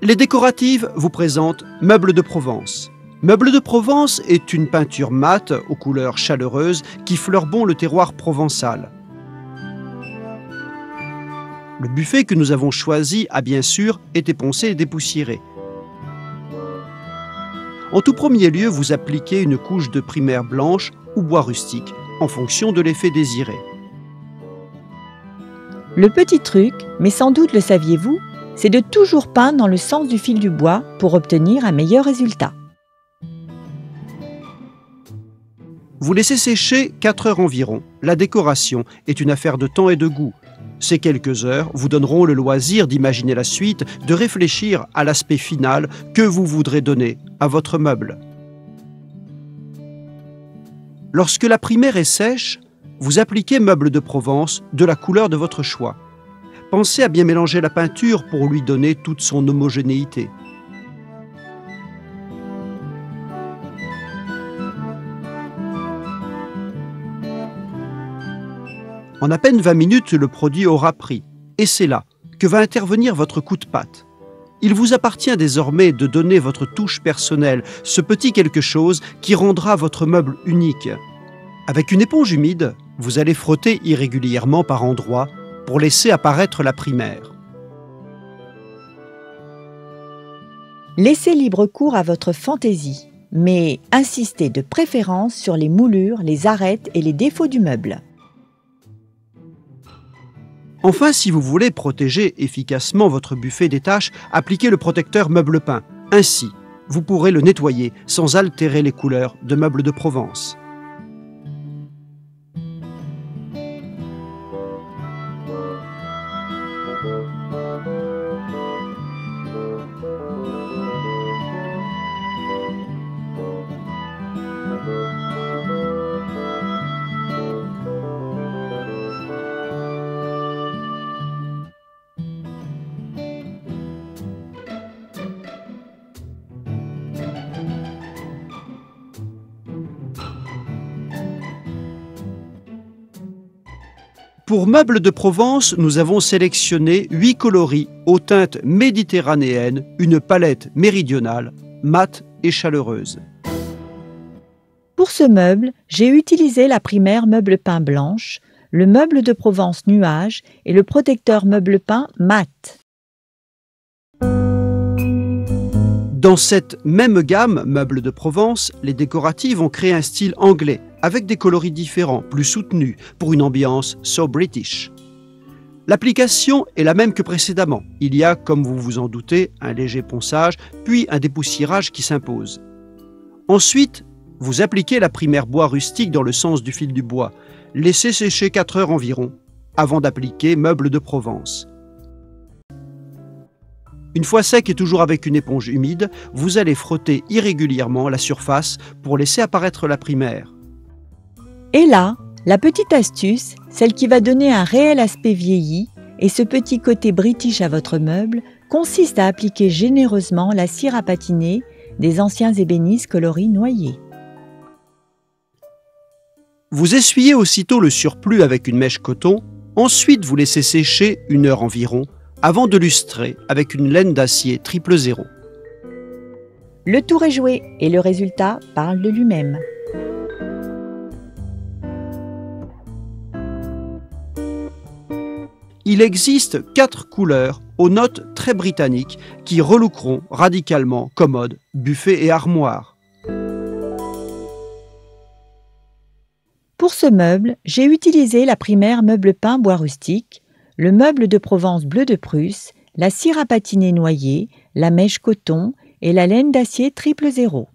Les décoratives vous présentent Meubles de Provence. Meubles de Provence est une peinture mate aux couleurs chaleureuses qui fleure bon le terroir provençal. Le buffet que nous avons choisi a bien sûr été poncé et dépoussiéré. En tout premier lieu, vous appliquez une couche de primaire blanche ou bois rustique en fonction de l'effet désiré. Le petit truc, mais sans doute le saviez-vous, c'est de toujours peindre dans le sens du fil du bois pour obtenir un meilleur résultat. Vous laissez sécher 4 heures environ. La décoration est une affaire de temps et de goût. Ces quelques heures vous donneront le loisir d'imaginer la suite, de réfléchir à l'aspect final que vous voudrez donner à votre meuble. Lorsque la primaire est sèche, vous appliquez Meubles de Provence de la couleur de votre choix. Pensez à bien mélanger la peinture pour lui donner toute son homogénéité. En à peine 20 minutes, le produit aura pris. Et c'est là que va intervenir votre coup de patte. Il vous appartient désormais de donner votre touche personnelle, ce petit quelque chose qui rendra votre meuble unique. Avec une éponge humide, vous allez frotter irrégulièrement par endroits pour laisser apparaître la primaire. Laissez libre cours à votre fantaisie, mais insistez de préférence sur les moulures, les arêtes et les défauts du meuble. Enfin, si vous voulez protéger efficacement votre buffet des taches, appliquez le protecteur meuble peint. Ainsi, vous pourrez le nettoyer sans altérer les couleurs de Meubles de Provence. Pour Meubles de Provence, nous avons sélectionné 8 coloris aux teintes méditerranéennes, une palette méridionale, mate et chaleureuse. Pour ce meuble, j'ai utilisé la primaire Meuble peint blanche, le Meuble de Provence nuage et le protecteur Meuble peint mat. Dans cette même gamme Meubles de Provence, les décoratives ont créé un style anglais, avec des coloris différents, plus soutenus, pour une ambiance so British. L'application est la même que précédemment. Il y a, comme vous vous en doutez, un léger ponçage, puis un dépoussiérage qui s'impose. Ensuite, vous appliquez la primaire bois rustique dans le sens du fil du bois. Laissez sécher 4 heures environ, avant d'appliquer Meubles de Provence. Une fois sec et toujours avec une éponge humide, vous allez frotter irrégulièrement la surface pour laisser apparaître la primaire. Et là, la petite astuce, celle qui va donner un réel aspect vieilli, et ce petit côté british à votre meuble, consiste à appliquer généreusement la cire à patiner des anciens ébénistes coloris noyés. Vous essuyez aussitôt le surplus avec une mèche coton, ensuite vous laissez sécher 1 heure environ, avant de lustrer avec une laine d'acier 000. Le tour est joué et le résultat parle de lui-même. Il existe 4 couleurs aux notes très britanniques qui relookeront radicalement commode, buffet et armoire. Pour ce meuble, j'ai utilisé la primaire Meuble peint bois rustique, le Meuble de Provence bleu de Prusse, la cire à patiner noyée, la mèche coton et la laine d'acier 000.